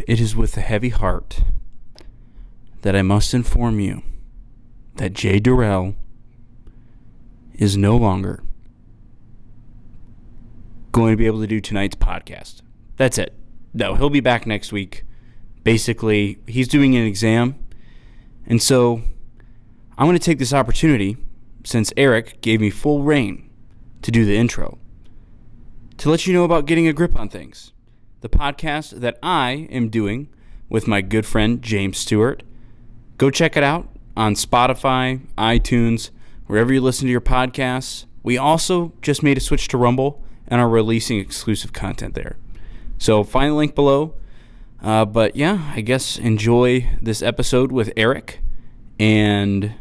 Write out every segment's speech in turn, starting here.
It is with a heavy heart that I must inform you that Jay Durrell is no longer going to be able to do tonight's podcast. That's it. No, he'll be back next week. Basically, he's doing an exam. And so I'm going to take this opportunity, since Eric gave me full reign to do the intro, to let you know about Getting a Grip on Things, the podcast that I am doing with my good friend James Stewart. Go check it out on Spotify, iTunes, wherever you listen to your podcasts. We also just made a switch to Rumble and are releasing exclusive content there. So find the link below. But yeah, I guess enjoy this episode with Eric. And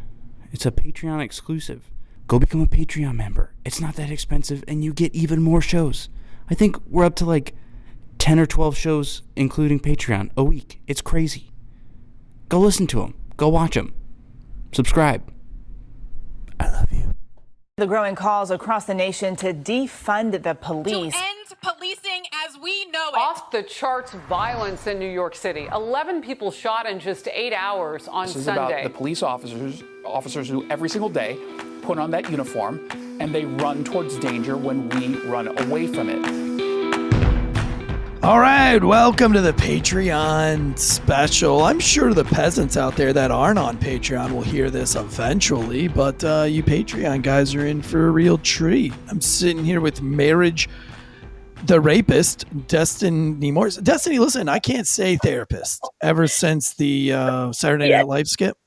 it's a Patreon exclusive. Go become a Patreon member. It's not that expensive, and you get even more shows. I think we're up to like 10 or 12 shows, including Patreon, a week. It's crazy. Go listen to them. Go watch them. Subscribe. I love you. The growing calls across the nation to defund the police. To end policing as we know it. Off the charts violence in New York City. 11 people shot in just 8 hours on This is Sunday. about the police officers who every single day put on that uniform and they run towards danger when we run away from it. All right, welcome to the Patreon special. I'm sure the peasants out there that aren't on Patreon will hear this eventually, but you Patreon guys are in for a real treat. I'm sitting here with Marriage the Rapist, Destiny Morris. Destiny, listen, I can't say therapist ever since the Saturday Night Live skit.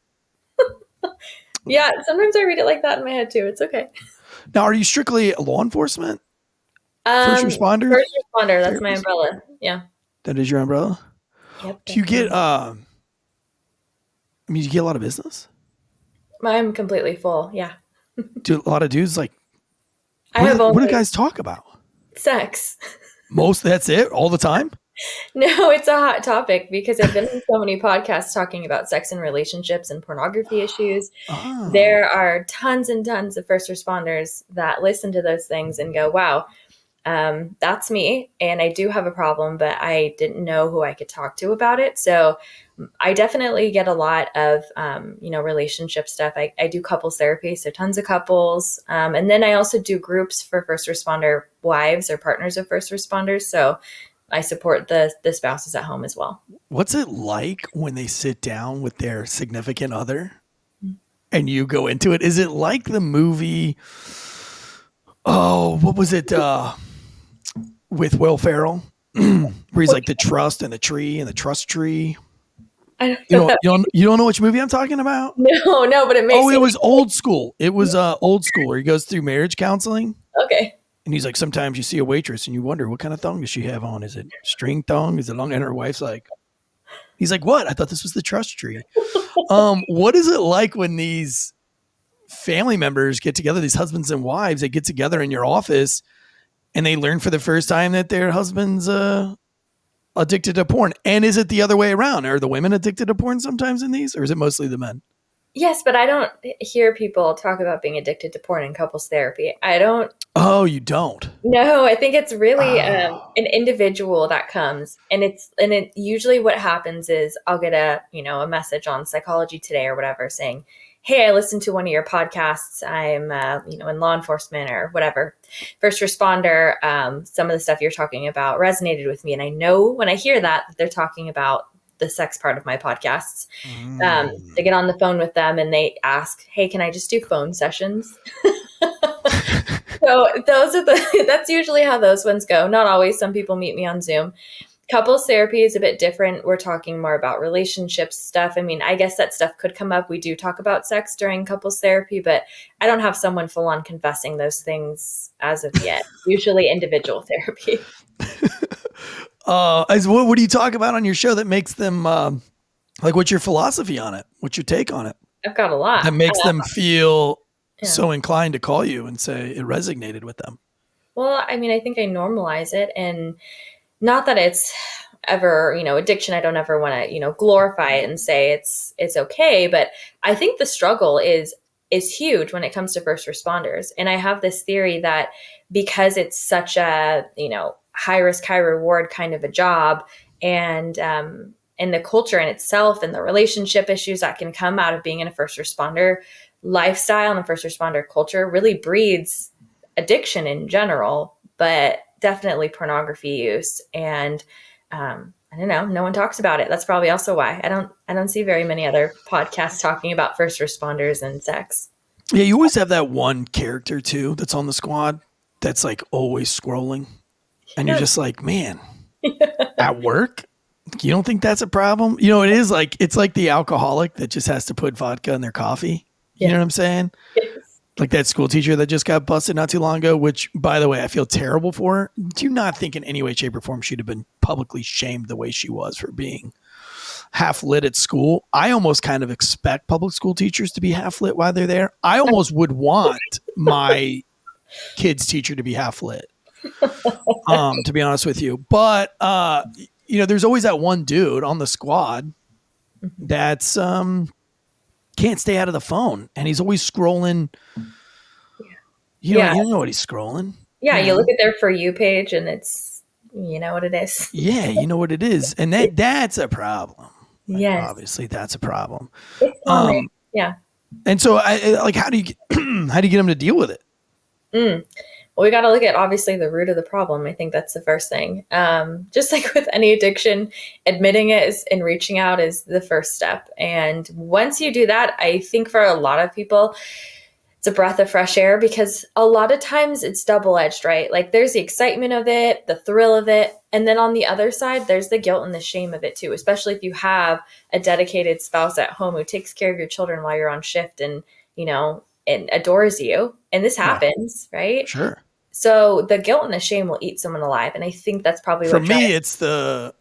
Yeah, sometimes I read it like that in my head too. It's okay. Now, are you strictly law enforcement? First responder? First responder, that's my umbrella. Yeah. That is your umbrella? Yep. Do you get, you get a lot of business? I'm completely full, yeah. Do a lot of dudes like, what do guys talk about? Sex. That's it? All the time? No, it's a hot topic because I've been in so many podcasts talking about sex and relationships and pornography issues. Oh. There are tons and tons of first responders that listen to those things and go, wow, that's me. And I do have a problem, but I didn't know who I could talk to about it. So I definitely get a lot of, relationship stuff. I do couples therapy, so tons of couples. And then I also do groups for first responder wives or partners of first responders. So I support the spouses at home as well. What's it like when they sit down with their significant other and you go into it? Is it like the movie? Oh, what was it? With Will Ferrell, where he's like the trust and the tree and the trust tree. I don't know. You don't know which movie I'm talking about? No, but it makes it was Old School. It was Old School where he goes through marriage counseling. Okay. And he's like, sometimes you see a waitress and you wonder, what kind of thong does she have on? Is it string thong? Is it long? And her wife's like, he's like, what? I thought this was the trust tree. What is it like when these family members get together, these husbands and wives, they get together in your office and they learn for the first time that their husband's addicted to porn? And is it the other way around? Are the women addicted to porn sometimes in these, or is it mostly the men? Yes, but I don't hear people talk about being addicted to porn in couples therapy. I don't. Oh, you don't? No, I think it's really an individual that comes, and it usually what happens is I'll get a message on Psychology Today or whatever saying, hey, I listened to one of your podcasts. I'm, in law enforcement or whatever, first responder. Some of the stuff you're talking about resonated with me. And I know when I hear that they're talking about the sex part of my podcasts. They get on the phone with them and they ask, hey, can I just do phone sessions? So that's usually how those ones go. Not always. Some people meet me on Zoom. Couples therapy is a bit different. We're talking more about relationships stuff. I mean, I guess that stuff could come up. We do talk about sex during couples therapy, but I don't have someone full on confessing those things as of yet. Usually individual therapy. What do you talk about on your show that makes them, what's your philosophy on it? What's your take on it? I've got a lot. That makes them feel so inclined to call you and say it resonated with them. Well, I mean, I think I normalize it, and not that it's ever, addiction. I don't ever want to, glorify it and say it's okay. But I think the struggle is huge when it comes to first responders. And I have this theory that because it's such a, high risk, high reward kind of a job, and the culture in itself and the relationship issues that can come out of being in a first responder lifestyle and a first responder culture really breeds addiction in general, but definitely pornography use. And I don't know, no one talks about it. That's probably also why I don't see very many other podcasts talking about first responders and sex. Yeah, you always have that one character too that's on the squad that's like always scrolling, and you're just like, man, at work, you don't think that's a problem? You know, it is like, it's like the alcoholic that just has to put vodka in their coffee. You know what I'm saying? Like that school teacher that just got busted not too long ago, which, by the way, I feel terrible for her. Do not think in any way, shape, or form she'd have been publicly shamed the way she was for being half lit at school. I almost kind of expect public school teachers to be half lit while they're there. I almost would want my kid's teacher to be half lit, to be honest with you. But, you know, there's always that one dude on the squad that's can't stay out of the phone, and he's always scrolling. You know what he's scrolling. Yeah, you look at their For You page, and it's, you know what it is. Yeah, you know what it is, and that's a problem. Like, yes, obviously that's a problem. It's common. Yeah. And so, like, how do you get them to deal with it? Well, we got to look at obviously the root of the problem. I think that's the first thing. Just like with any addiction, admitting it and reaching out is the first step. And once you do that, I think for a lot of people, it's a breath of fresh air, because a lot of times it's double-edged, right? Like there's the excitement of it, the thrill of it. And then on the other side, there's the guilt and the shame of it too, especially if you have a dedicated spouse at home who takes care of your children while you're on shift and, you know, and adores you. And this happens, right? Sure. So the guilt and the shame will eat someone alive. And I think that's probably for me, it's the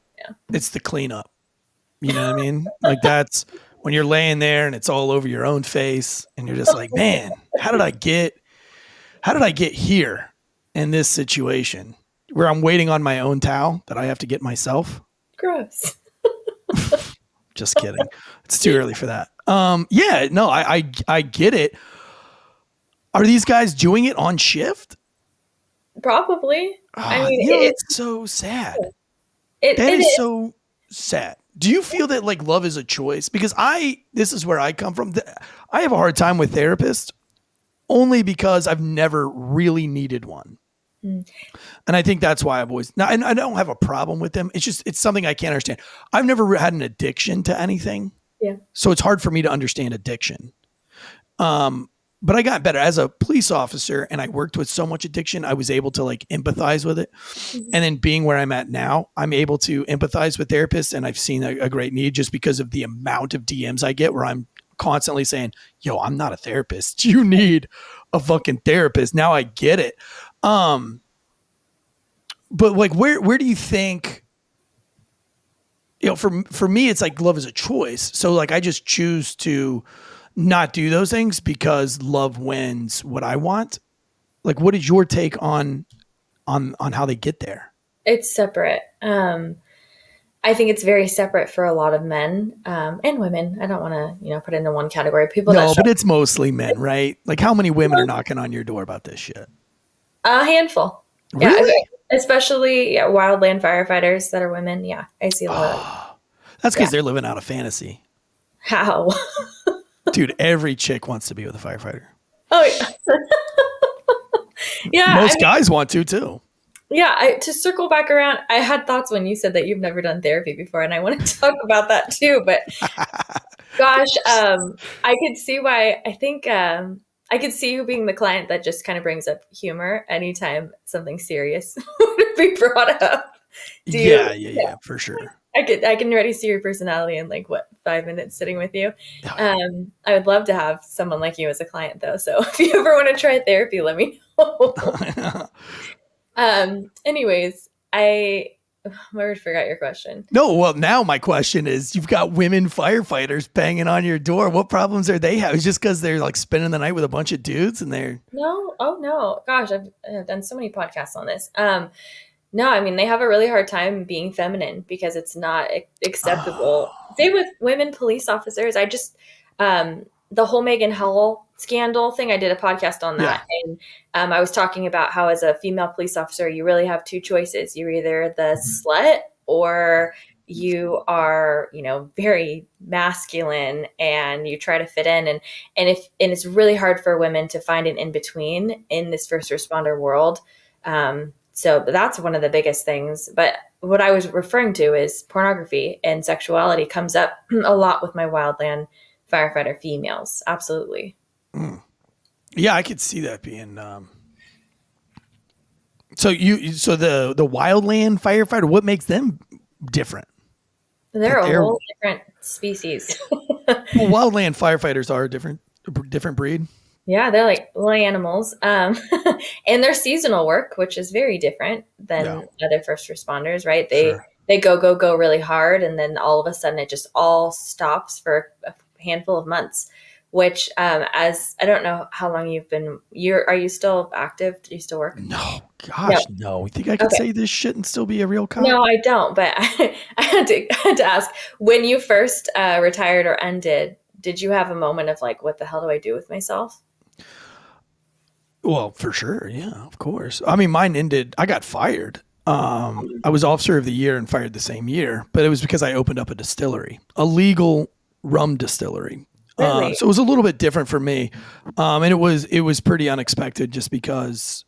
cleanup. You know what I mean? Like that's when you're laying there and it's all over your own face and you're just like, man, how did I get here in this situation where I'm waiting on my own towel that I have to get myself? Gross. Just kidding. It's too early for that. Yeah, no, I get it. Are these guys doing it on shift? Probably. I mean, it's so sad. It is so sad. Do you feel that like love is a choice? Because this is where I come from. I have a hard time with therapists only because I've never really needed one. And I think that's why I've always, and I don't have a problem with them. It's just, it's something I can't understand. I've never had an addiction to anything. Yeah. So it's hard for me to understand addiction. But I got better as a police officer, and I worked with so much addiction. I was able to like empathize with it. And then being where I'm at now, I'm able to empathize with therapists, and I've seen a great need just because of the amount of DMs I get where I'm constantly saying, yo, I'm not a therapist. You need a fucking therapist. Now I get it. But like, where do you think, you know, for me, it's like love is a choice. So like, I just choose to not do those things because love wins what I want. Like, what is your take on how they get there? It's separate. I think it's very separate for a lot of men and women. I don't want to, put it into one category. People. No, but it's mostly men, right? Like, how many women are knocking on your door about this shit? A handful. Really? Yeah, especially wildland firefighters that are women. Yeah, I see a lot of that. That's because they're living out a fantasy. How? Dude, every chick wants to be with a firefighter. Oh, yeah. Yeah. Most guys want to, too. Yeah. To circle back around, I had thoughts when you said that you've never done therapy before, and I want to talk about that, too. But gosh, I could see why. I think I could see you being the client that just kind of brings up humor anytime something serious would be brought up. Yeah, for sure. I can already see your personality in 5 minutes sitting with you. I would love to have someone like you as a client, though. So if you ever want to try therapy, let me know. Anyways, I forgot your question. No, well, now my question is, you've got women firefighters banging on your door. What problems are they having? It's just because they're spending the night with a bunch of dudes and they're... No. Oh, no. Gosh, I've done so many podcasts on this. No, I mean, they have a really hard time being feminine because it's not acceptable. Same with women police officers. I just, the whole Megan Howell scandal thing, I did a podcast on that. Yeah. And I was talking about how as a female police officer, you really have two choices. You're either the slut or you are, very masculine and you try to fit in, and it's really hard for women to find an in between in this first responder world. So that's one of the biggest things. But what I was referring to is pornography and sexuality comes up a lot with my wildland firefighter females. Absolutely. Yeah, I could see that being. So the wildland firefighter, what makes them different? They're a whole different species. Well, wildland firefighters are a different breed. Yeah, they're like little animals. And they're seasonal work, which is very different than other first responders, right? They go really hard, and then all of a sudden it just all stops for a handful of months. Which, as I don't know how long are you still active? Do you still work? No, gosh, no. You think I could say this shit and still be a real cop? No, I don't. But I had to ask, when you first retired or ended, did you have a moment of like, what the hell do I do with myself? Well, for sure. Yeah, of course. I mean, mine ended, I got fired. I was officer of the year and fired the same year, but it was because I opened up a distillery, a legal rum distillery. Really? So it was a little bit different for me. And it was pretty unexpected just because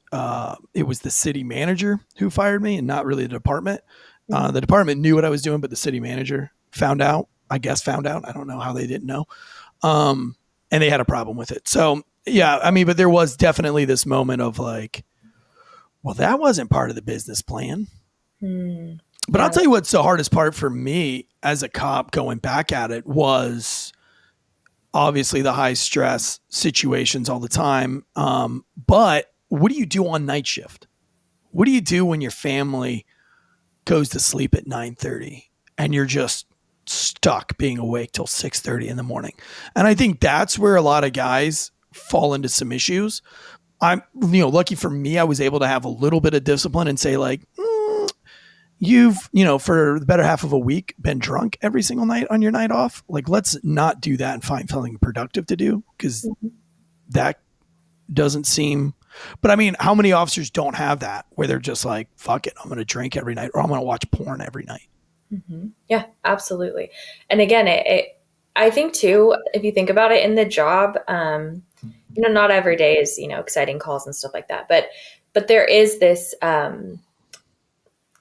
it was the city manager who fired me and not really the department. The department knew what I was doing, but the city manager found out. I don't know how they didn't know. And they had a problem with it. So, yeah, I mean, but there was definitely this moment of like, well, that wasn't part of the business plan. But I'll tell you what's the hardest part for me as a cop going back at it was obviously the high stress situations all the time. But what do you do on night shift? What do you do when your family goes to sleep at 9:30 and you're just stuck being awake till 6:30 in the morning? And I think that's where a lot of guys fall into some issues. I'm, lucky for me, I was able to have a little bit of discipline and say like, you've, for the better half of a week been drunk every single night on your night off. Like, let's not do that and find something productive to do, because that doesn't seem, but I mean, how many officers don't have that where they're just like, fuck it, I'm going to drink every night or I'm going to watch porn every night. Yeah, absolutely. And again, I think too, if you think about it in the job, not every day is, exciting calls and stuff like that, but there is this,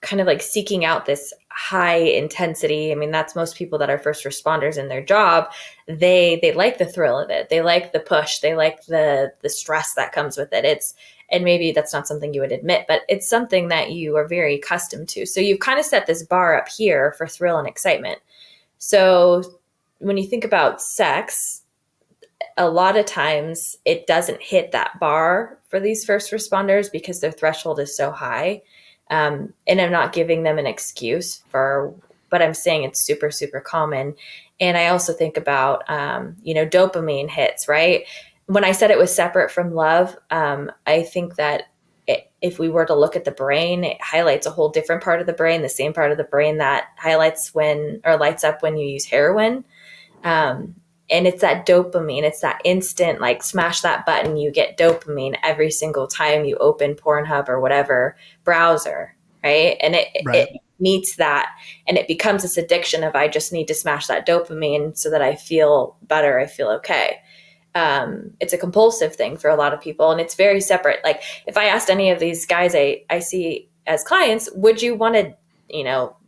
kind of like seeking out this high intensity. I mean, that's most people that are first responders in their job. They like the thrill of it. They like the push. They like the stress that comes with it. And maybe that's not something you would admit, but it's something that you are very accustomed to. So you've kind of set this bar up here for thrill and excitement. So when you think about sex, a lot of times it doesn't hit that bar for these first responders because their threshold is so high. And I'm not giving them an excuse but I'm saying it's super, super common. And I also think about, dopamine hits, right? When I said it was separate from love, I think that if we were to look at the brain, it highlights a whole different part of the brain, the same part of the brain that lights up when you use heroin. And it's that dopamine. It's that instant, like, smash that button. You get dopamine every single time you open Pornhub or whatever browser, right? And it meets that, and it becomes this addiction of, I just need to smash that dopamine so that I feel better. I feel okay. It's a compulsive thing for a lot of people, and it's very separate. Like, if I asked any of these guys I see as clients, would you want to,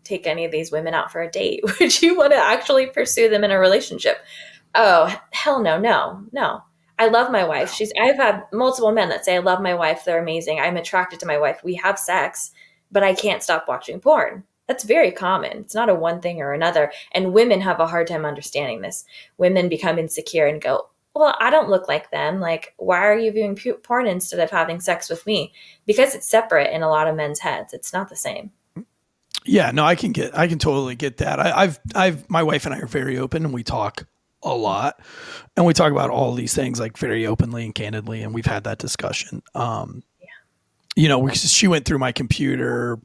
take any of these women out for a date? Would you want to actually pursue them in a relationship? Oh, hell no. I love my wife. I've had multiple men that say, I love my wife. They're amazing. I'm attracted to my wife. We have sex, but I can't stop watching porn. That's very common. It's not a one thing or another. And women have a hard time understanding this. Women become insecure and go, well, I don't look like them. Like, why are you viewing porn instead of having sex with me? Because it's separate in a lot of men's heads. It's not the same. Yeah, no, I can totally get that. My wife and I are very open, and we talk a lot, and we talk about all these things like very openly and candidly, and we've had that discussion. She went through my computer.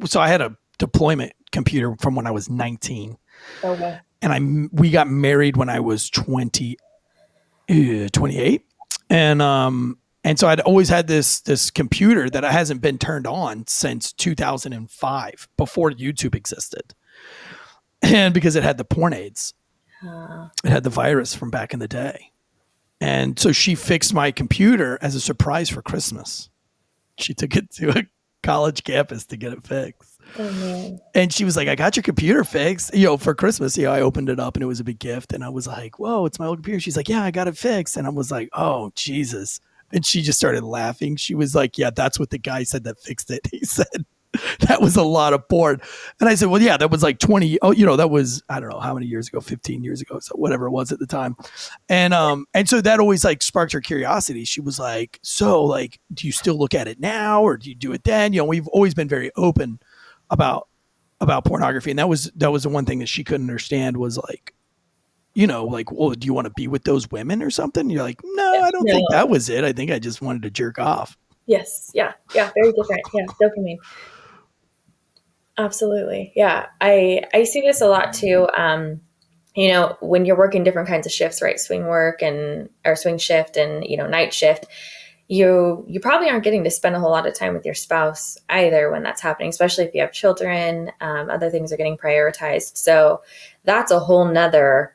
So I had a deployment computer from when I was 19. Okay. And we got married when I was 28. And And so I'd always had this computer that hasn't been turned on since 2005, before YouTube existed. And because it had the porn aids, it had the virus from back in the day. And so she fixed my computer as a surprise for Christmas. She took it to a college campus to get it fixed. Oh, man. And she was like, I got your computer fixed, for Christmas. I opened it up and it was a big gift. And I was like, whoa, it's my old computer. She's like, yeah, I got it fixed. And I was like, oh, Jesus. And she just started laughing. She was like, yeah, that's what the guy said that fixed it. He said, that was a lot of porn. And I said, well, yeah, that was like 20. Oh, that was, I don't know how many years ago, 15 years ago. So whatever it was at the time. And so that always like sparked her curiosity. She was like, so like, do you still look at it now or do you do it then? We've always been very open about pornography. And that was the one thing that she couldn't understand was like, like, well, do you want to be with those women or something? You're like, no, I don't think that was it. I think I just wanted to jerk off. Yes. Yeah. Yeah. Very different. Yeah. Dopamine. Absolutely. Yeah. I see this a lot too. When you're working different kinds of shifts, right? Swing shift and, night shift, you probably aren't getting to spend a whole lot of time with your spouse either when that's happening, especially if you have children. Other things are getting prioritized. So that's a whole nother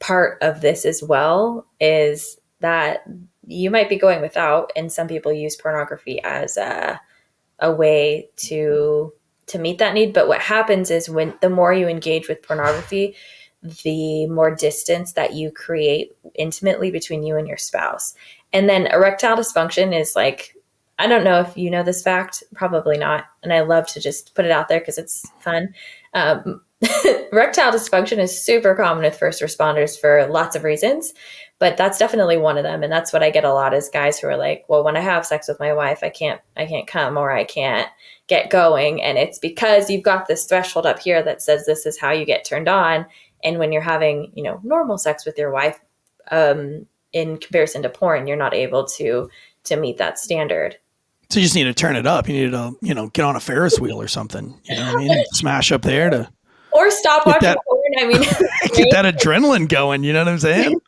part of this as well, is that you might be going without, and some people use pornography as a way to meet that need. But what happens is when the more you engage with pornography, the more distance that you create intimately between you and your spouse. And then erectile dysfunction is like, I don't know if you know this fact, probably not. And I love to just put it out there because it's fun. Erectile dysfunction is super common with first responders for lots of reasons, but that's definitely one of them. And that's what I get a lot is guys who are like, well, when I have sex with my wife, I can't come or I can't get going. And it's because you've got this threshold up here that says this is how you get turned on. And when you're having, normal sex with your wife, in comparison to porn, you're not able to meet that standard. So you just need to turn it up. You need to, get on a Ferris wheel or something. You know what I mean? Smash up there to. Or stop watching porn. I mean, get that adrenaline going. You know what I'm saying?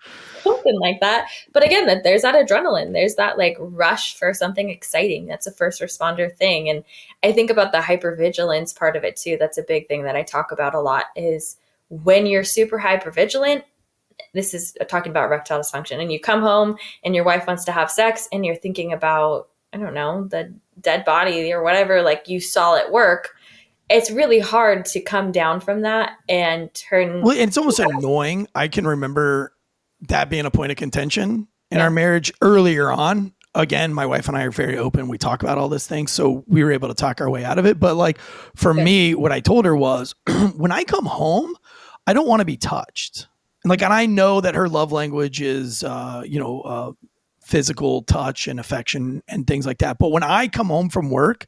Something like that. But again, there's that adrenaline. There's that like rush for something exciting. That's a first responder thing. And I think about the hypervigilance part of it too. That's a big thing that I talk about a lot is when you're super hypervigilant, this is talking about erectile dysfunction, and you come home and your wife wants to have sex and you're thinking about, I don't know, the dead body or whatever, like you saw at work. It's really hard to come down from that and turn. Well, it's almost annoying. I can remember that being a point of contention in our marriage earlier on. Again, my wife and I are very open. We talk about all this thing. So we were able to talk our way out of it. But like for me, what I told her was when I come home, I don't want to be touched. And I know that her love language is, physical touch and affection and things like that. But when I come home from work,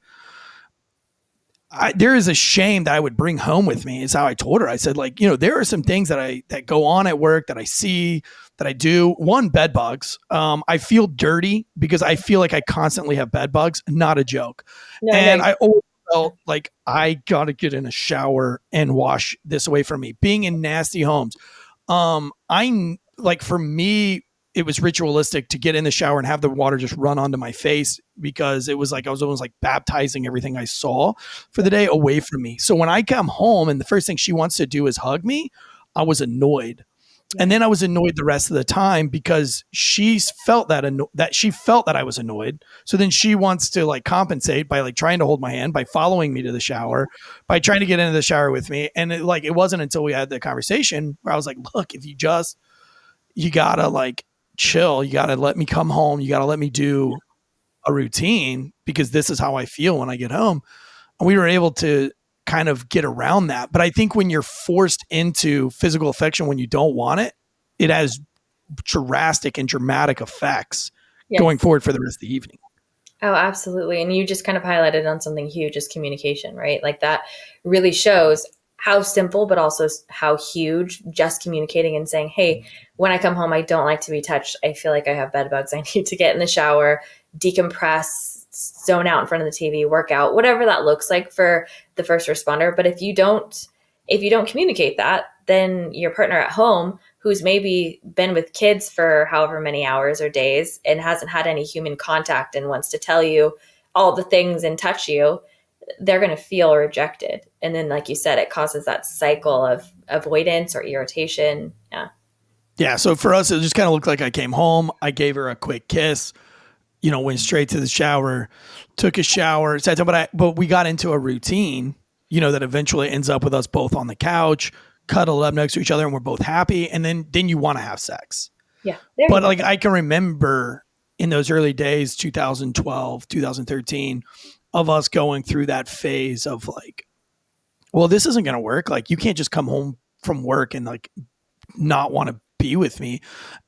there is a shame that I would bring home with me is how I told her. I said, there are some things that go on at work that I see, that I do. One, bed bugs. I feel dirty because I feel like I constantly have bed bugs. Not a joke. I always felt like I got to get in a shower and wash this away from me. Being in nasty homes. For me, it was ritualistic to get in the shower and have the water just run onto my face because it was like I was almost like baptizing everything I saw for the day away from me. So when I come home and the first thing she wants to do is hug me, I was annoyed. And then I was annoyed the rest of the time because she felt that I was annoyed. So then she wants to compensate by trying to hold my hand, by following me to the shower, by trying to get into the shower with me. And it wasn't until we had the conversation where I was like, look, if you gotta chill, you gotta let me come home. You gotta let me do a routine because this is how I feel when I get home. And we were able to kind of get around that. But I think when you're forced into physical affection when you don't want it, it has drastic and dramatic effects going forward for the rest of the evening. Oh, absolutely. And you just kind of highlighted on something huge is communication, right? That really shows how simple, but also how huge just communicating and saying, hey, when I come home, I don't like to be touched. I feel like I have bed bugs. I need to get in the shower, decompress, zone out in front of the TV, work out, whatever that looks like for the first responder. But if you don't communicate that, then your partner at home who's maybe been with kids for however many hours or days and hasn't had any human contact and wants to tell you all the things and touch you, they're going to feel rejected. And then, like you said, it causes that cycle of avoidance or irritation. Yeah. Yeah. So for us, it just kind of looked like I came home. I gave her a quick kiss, went straight to the shower, took a shower, but we got into a routine, that eventually ends up with us both on the couch, cuddled up next to each other, and we're both happy. And then you want to have sex. Yeah. But like, I can remember in those early days, 2012, 2013, of us going through that phase of like, well, this isn't going to work. Like, you can't just come home from work and like not want to be with me.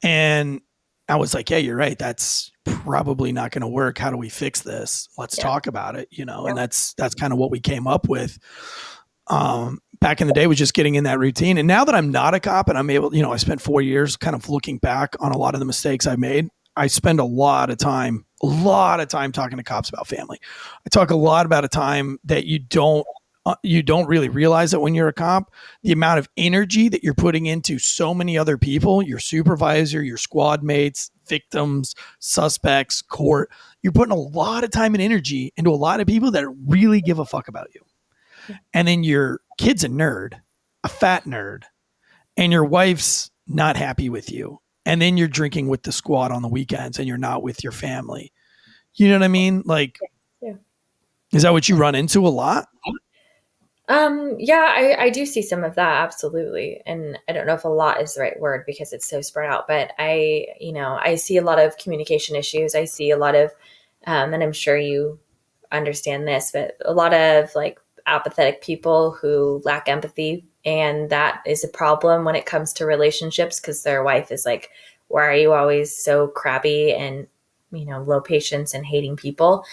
And I was like, yeah, you're right. That's probably not going to work. How do we fix this? Let's talk about it, and that's kind of what we came up with. Back in the day was just getting in that routine. And now that I'm not a cop and I'm able, I spent 4 years kind of looking back on a lot of the mistakes I made. I spend a lot of time talking to cops about family. I talk a lot about a time that you don't really realize it when you're a cop, the amount of energy that you're putting into so many other people, your supervisor, your squad mates, victims, suspects, court. You're putting a lot of time and energy into a lot of people that really give a fuck about you. And then your kid's a nerd, a fat nerd, and your wife's not happy with you. And then you're drinking with the squad on the weekends and you're not with your family. You know what I mean? Like, is that what you run into a lot? Yeah, I do see some of that. Absolutely. And I don't know if a lot is the right word because it's so spread out, but I see a lot of communication issues. I see a lot of, and I'm sure you understand this, but a lot of like apathetic people who lack empathy. And that is a problem when it comes to relationships because their wife is like, why are you always so crabby and, low patience and hating people?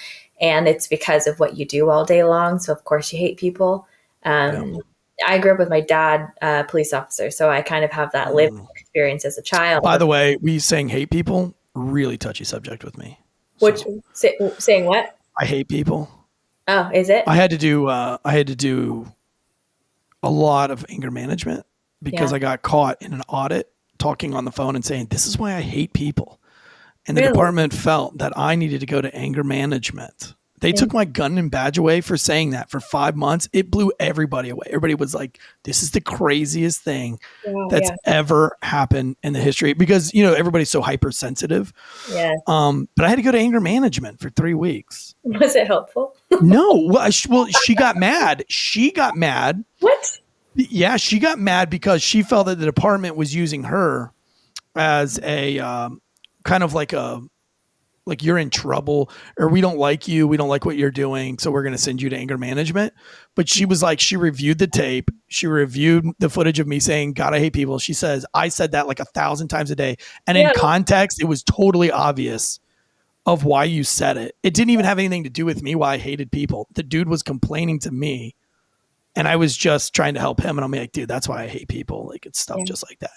And it's because of what you do all day long. So of course you hate people. I grew up with my dad, police officer. So I kind of have that lived experience as a child. By the way, we saying hate people, really touchy subject with me. Which saying what? I hate people. Oh, is it? I had to do a lot of anger management because I got caught in an audit talking on the phone and saying, this is why I hate people. And the department felt that I needed to go to anger management. They took my gun and badge away for saying that for 5 months. It blew everybody away. Everybody was like, this is the craziest thing that's ever happened in the history because, everybody's so hypersensitive. Yeah. But I had to go to anger management for 3 weeks. Was it helpful? No. Well, she got mad. She got mad. What? Yeah. She got mad because she felt that the department was using her as a kind of like you're in trouble or we don't like you. We don't like what you're doing. So we're going to send you to anger management. But she was like, she reviewed the tape. She reviewed the footage of me saying, God, I hate people. She says, I said that like 1,000 times a day. And in context, it was totally obvious of why you said it. It didn't even have anything to do with me, why I hated people. The dude was complaining to me and I was just trying to help him. And I'm like, dude, that's why I hate people. Like it's stuff just like that.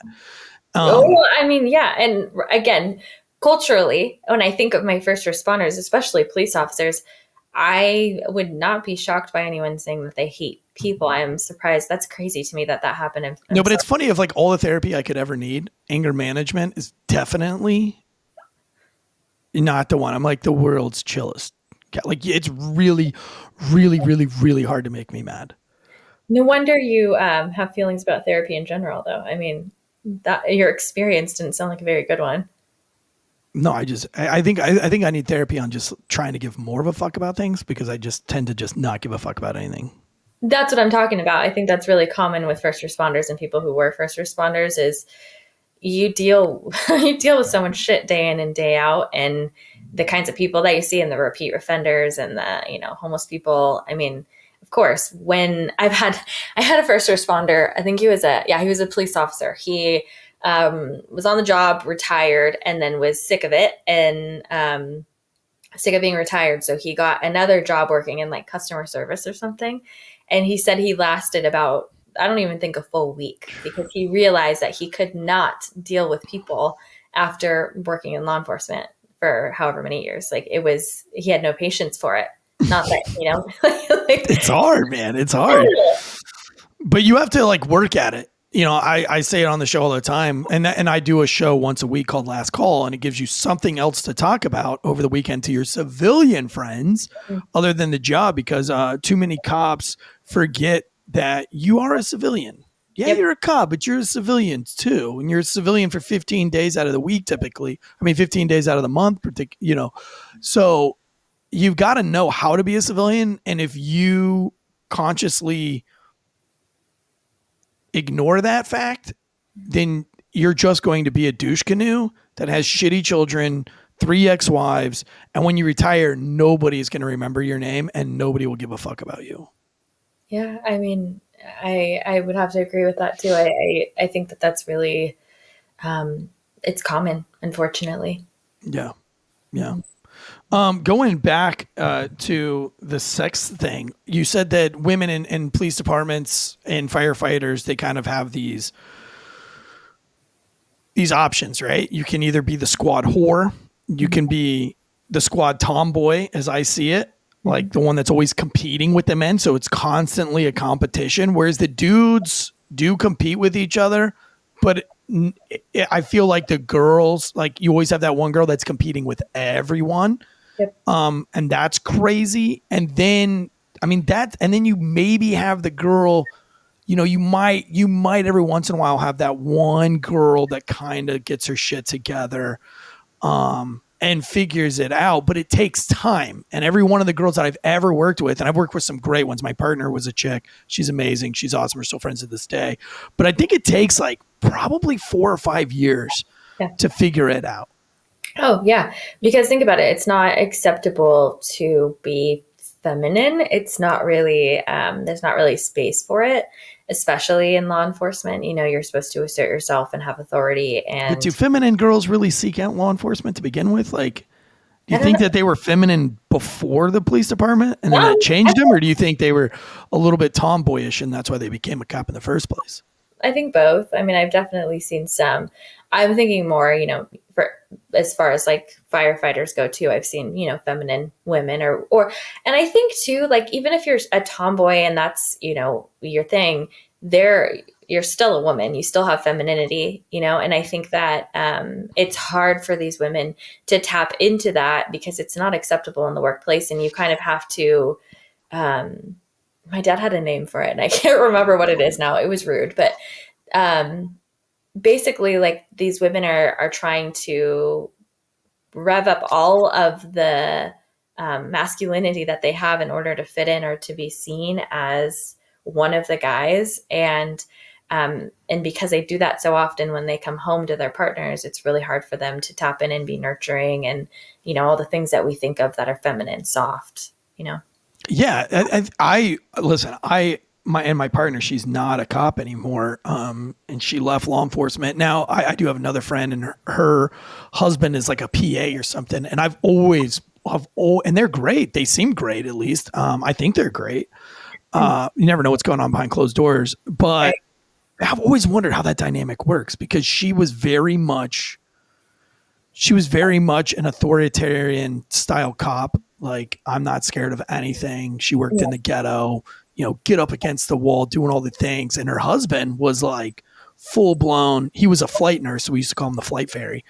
And again, culturally, when I think of my first responders, especially police officers, I would not be shocked by anyone saying that they hate people. I'm surprised. That's crazy to me that happened. No, but it's funny of like all the therapy I could ever need. Anger management is definitely not the one. I'm like the world's chillest. Like it's really, really, really, really hard to make me mad. No wonder you have feelings about therapy in general, though. I mean, that your experience didn't sound like a very good one. No, I think I need therapy on just trying to give more of a fuck about things because I just tend to just not give a fuck about anything. That's what I'm talking about. I think that's really common with first responders and people who were first responders is you deal with so much shit day in and day out, and the kinds of people that you see in the repeat offenders and the homeless people. I mean, of course, when I had a first responder, I think he was a police officer. He was on the job, retired, and then was sick of it and sick of being retired. So he got another job working in like customer service or something. And he said he lasted about, I don't even think a full week because he realized that he could not deal with people after working in law enforcement for however many years. Like he had no patience for it. Not that, it's hard, man. It's hard. But you have to like work at it. I say it on the show all the time, and I do a show once a week called Last Call, and it gives you something else to talk about over the weekend to your civilian friends other than the job, because too many cops forget that you are a civilian. Yeah, You're a cop, but you're a civilian too. And you're a civilian for 15 days out of the week, typically. 15 days out of the month, So you've got to know how to be a civilian. And if you consciously ignore that fact, then you're just going to be a douche canoe that has shitty children, 3 ex-wives. And when you retire, nobody is going to remember your name and nobody will give a fuck about you. Yeah, I mean, I would have to agree with that too. I think that that's really, it's common, unfortunately. Yeah. Going back to the sex thing, you said that women in police departments and firefighters, they kind of have these options, right? You can either be the squad whore, you can be the squad tomboy, as I see it, like the one that's always competing with the men. So it's constantly a competition, whereas the dudes do compete with each other. But I feel like the girls, like you always have that one girl that's competing with everyone. Yep. And that's crazy. And then, and then you maybe have the girl, you might every once in a while have that one girl that kind of gets her shit together. And figures it out, but it takes time. And every one of the girls that I've ever worked with, and I've worked with some great ones. My partner was a chick. She's amazing. She's awesome. We're still friends to this day. But I think it takes like probably 4 or 5 years to figure it out. Oh yeah. Because think about it. It's not acceptable to be feminine. It's not really, there's not really space for it, especially in law enforcement. You're supposed to assert yourself and have authority. And but do feminine girls really seek out law enforcement to begin with? Like, do you think that they were feminine before the police department and then that changed them? Or do you think they were a little bit tomboyish and that's why they became a cop in the first place? I think both. I've definitely seen some. I'm thinking more, for as far as like firefighters go too. I've seen, feminine women or, and I think too, like, even if you're a tomboy and that's, your thing, you're still a woman. You still have femininity, and I think that it's hard for these women to tap into that because it's not acceptable in the workplace. And you kind of have to, my dad had a name for it and I can't remember what it is now. It was rude, but basically like these women are trying to rev up all of the masculinity that they have in order to fit in or to be seen as one of the guys. And because they do that so often when they come home to their partners, it's really hard for them to tap in and be nurturing and, all the things that we think of that are feminine, soft, Yeah. My partner, she's not a cop anymore. And she left law enforcement. Now I do have another friend and her husband is like a PA or something. And and they're great. They seem great, at least. I think they're great. You never know what's going on behind closed doors, but I've always wondered how that dynamic works because she was very much an authoritarian style cop. Like, I'm not scared of anything. She worked in the ghetto, get up against the wall, doing all the things. And her husband was like full blown. He was a flight nurse. So we used to call him the flight fairy.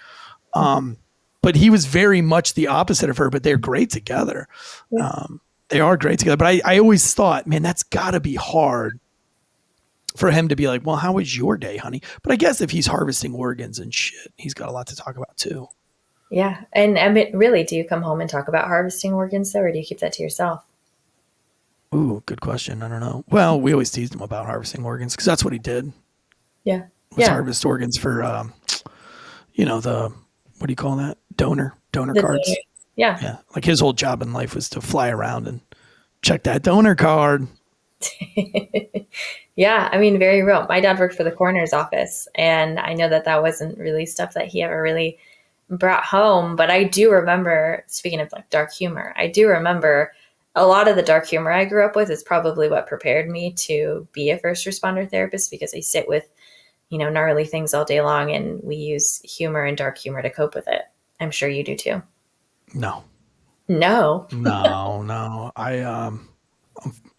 But he was very much the opposite of her, but they're great together. They are great together. But I always thought, man, that's gotta be hard for him to be like, well, how was your day, honey? But I guess if he's harvesting organs and shit, he's got a lot to talk about too. Yeah. And really, do you come home and talk about harvesting organs though, or do you keep that to yourself? Ooh, good question. I don't know. Well, we always teased him about harvesting organs because that's what he did. Yeah. Harvest organs for, what do you call that? Donor cards. Yeah. Like his whole job in life was to fly around and check that donor card. Yeah. Very real. My dad worked for the coroner's office and I know that wasn't really stuff that he ever really brought home, but I do remember, speaking of like dark humor, I do remember a lot of the dark humor I grew up with is probably what prepared me to be a first responder therapist because I sit with, gnarly things all day long and we use humor and dark humor to cope with it. I'm sure you do too. No. No. No.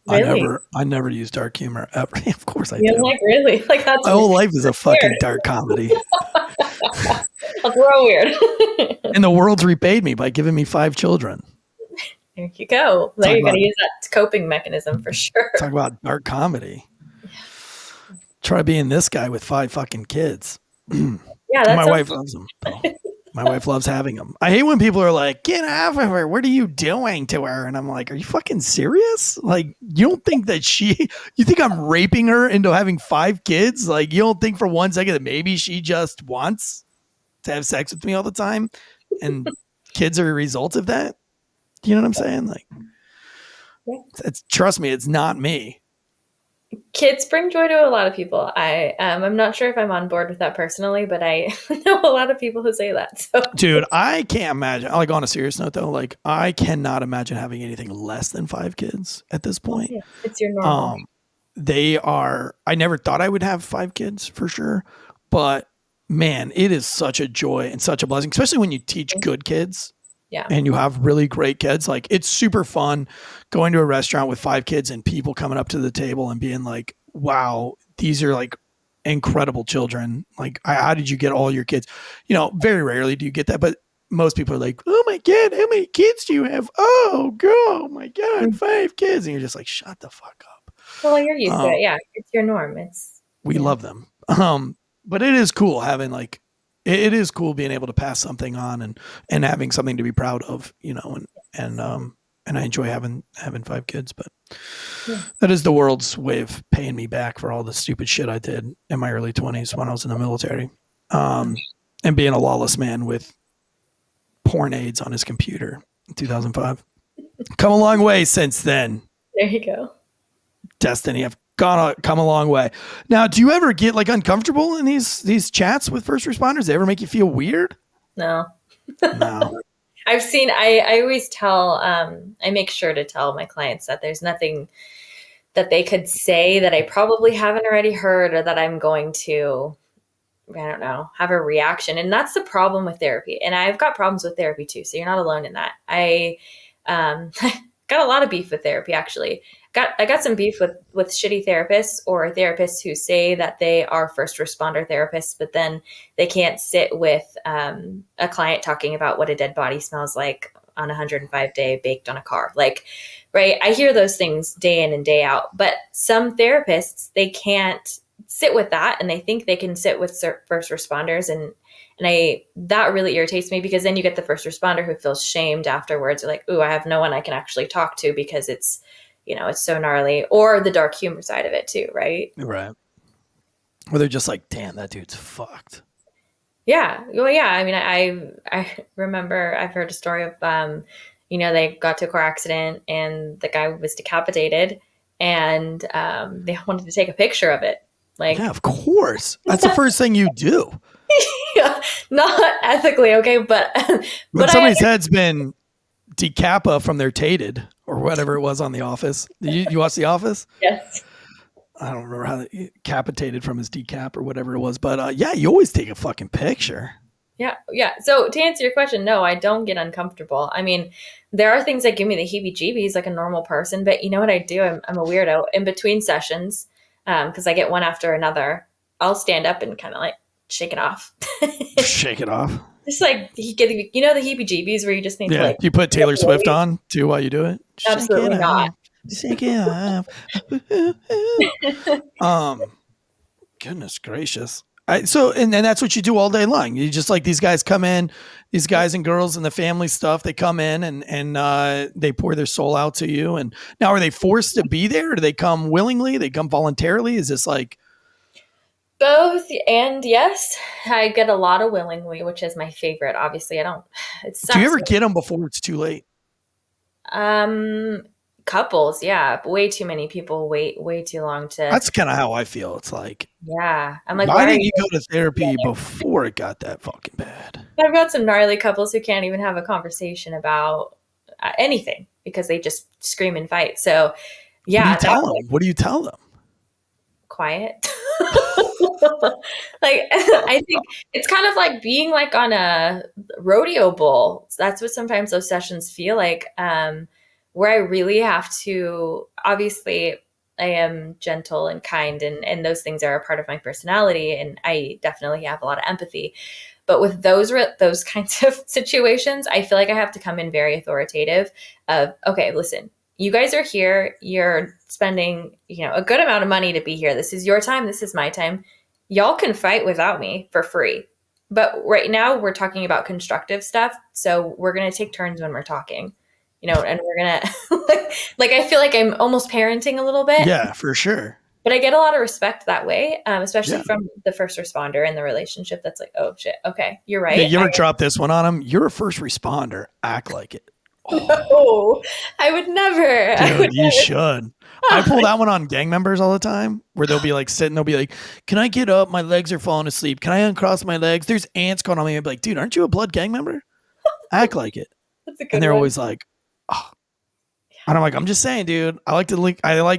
Really? I never use dark humor ever. Of course I You're do. like, really? Like, that's My whole life is a fucking weird. dark comedy. That's real weird. And the world's repaid me by giving me 5 children. There you go. There you're going to use that coping mechanism for sure. Talk about dark comedy. Try being this guy with 5 fucking kids. Yeah, that's my wife loves them. My wife loves having them. I hate when people are like, get off of her. What are you doing to her? And I'm like, are you fucking serious? Like, you don't think that you think I'm raping her into having 5 kids? Like, you don't think for one second that maybe she just wants to have sex with me all the time and kids are a result of that? You know what I'm saying? Like, trust me, it's not me. Kids bring joy to a lot of people. I'm not sure if I'm on board with that personally, but I know a lot of people who say that. So, dude, I can't imagine. Like, on a serious note, though, like, I cannot imagine having anything less than 5 kids at this point. Yeah, it's your normal. They are. I never thought I would have 5 kids for sure, but man, it is such a joy and such a blessing, especially when you teach good kids. Yeah. And you have really great kids. Like, it's super fun going to a restaurant with 5 kids and people coming up to the table and being like, wow, these are like incredible children. Like, how did you get all your kids? You know, very rarely do you get that, but most people are like, oh my God, how many kids do you have? Oh my God, 5 kids. And you're just like, shut the fuck up. Well, you're used to it. Yeah. It's your norm. We love them. But it is cool having like, it is cool being able to pass something on and having something to be proud of, you know, and I enjoy having 5 kids, but that is the world's way of paying me back for all the stupid shit I did in my early 20s when I was in the military, and being a lawless man with porn aids on his computer in 2005. Come a long way since then. There you go. Destiny, I've come a long way. Now, do you ever get like uncomfortable in these chats with first responders? They ever make you feel weird? No. No. I've seen, I always tell, I make sure to tell my clients that there's nothing that they could say that I probably haven't already heard or that I'm going to, I don't know, have a reaction. And that's the problem with therapy. And I've got problems with therapy too. So you're not alone in that. I got a lot of beef with therapy, actually. I got some beef with shitty therapists or therapists who say that they are first responder therapists, but then they can't sit with a client talking about what a dead body smells like on a 105-day baked on a car. Like, right? I hear those things day in and day out, but some therapists, they can't sit with that, and they think they can sit with first responders, and that really irritates me, because then you get the first responder who feels shamed afterwards. They're like, ooh, I have no one I can actually talk to because it's, you know, it's so gnarly, or the dark humor side of it too. Right. Right. Or they're just like, damn, that dude's fucked. Yeah. Well, yeah. I mean, I remember I've heard a story of, you know, they got to a car accident and the guy was decapitated, and they wanted to take a picture of it. Like, yeah, of course. That's the first thing you do. Yeah, not ethically. Okay. But when somebody's head's been decapa from their tated or whatever it was on The Office. You watch The Office? Yes. I don't remember how they capitated from his decap or whatever it was, but yeah, you always take a fucking picture. Yeah. Yeah. So to answer your question, no, I don't get uncomfortable. I mean, there are things that give me the heebie-jeebies like a normal person, but you know what I do? I'm a weirdo. In between sessions, because I get one after another, I'll stand up and kind of like shake it off. Shake it off. Just like, you know, the heebie-jeebies where you just need to like. You put Taylor Swift on too while you do it? Absolutely not. Shake it off. Goodness gracious. So that's what you do all day long. You just like, these guys come in, these guys and girls and the family stuff, they come in and they pour their soul out to you. And now, are they forced to be there? Or do they come willingly? They come voluntarily? Is this like both? And yes, I get a lot of willingly, which is my favorite. Obviously, it sucks. Do you ever get them before it's too late? Couples, yeah. Way too many people wait way too long to. That's kind of how I feel. It's like, yeah. I'm like, why didn't you go to therapy before it got that fucking bad? I've got some gnarly couples who can't even have a conversation about anything because they just scream and fight. So, yeah. What do you tell them? Quiet. Like, I think it's kind of like being like on a rodeo bull. That's what sometimes those sessions feel like. where I really have to, obviously I am gentle and kind, and those things are a part of my personality. And I definitely have a lot of empathy. But with those kinds of situations, I feel like I have to come in very authoritative of, okay, listen, you guys are here. You're spending, a good amount of money to be here. This is your time. This is my time. Y'all can fight without me for free. But right now we're talking about constructive stuff. So we're going to take turns when we're talking, and we're going to, like, I feel like I'm almost parenting a little bit. Yeah, for sure. But I get a lot of respect that way, especially from the first responder in the relationship. That's like, oh shit, okay, you're right. Yeah, you ever drop this one on him? You're a first responder. Act like it. No, I would never. Dude, you should. I pull that one on gang members all the time, where they'll be like sitting, they'll be like, can I get up? My legs are falling asleep. Can I uncross my legs? There's ants going on me. I'd be like, dude, aren't you a blood gang member? Act like it. That's a good And they're one. always like, oh. And I'm like, I'm just saying, dude. I like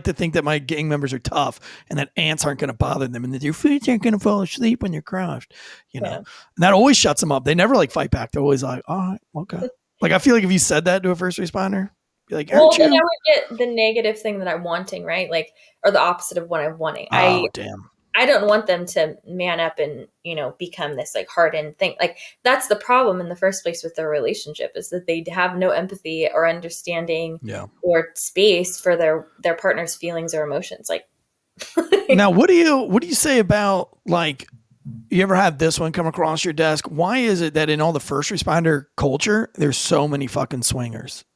to think that my gang members are tough and that ants aren't going to bother them and that your feet aren't going to fall asleep when you're crushed. And that always shuts them up. They never like fight back. They're always like, all right, okay. Like, I feel like if you said that to a first responder, be like, well, then I would get the negative thing that I'm wanting, right? Like, or the opposite of what I'm wanting. Oh, damn. I don't want them to man up and, become this like hardened thing. Like, that's the problem in the first place with their relationship, is that they have no empathy or understanding or space for their partner's feelings or emotions. Like, now, what do you say about, like, you ever had this one come across your desk? Why is it that in all the first responder culture, there's so many fucking swingers?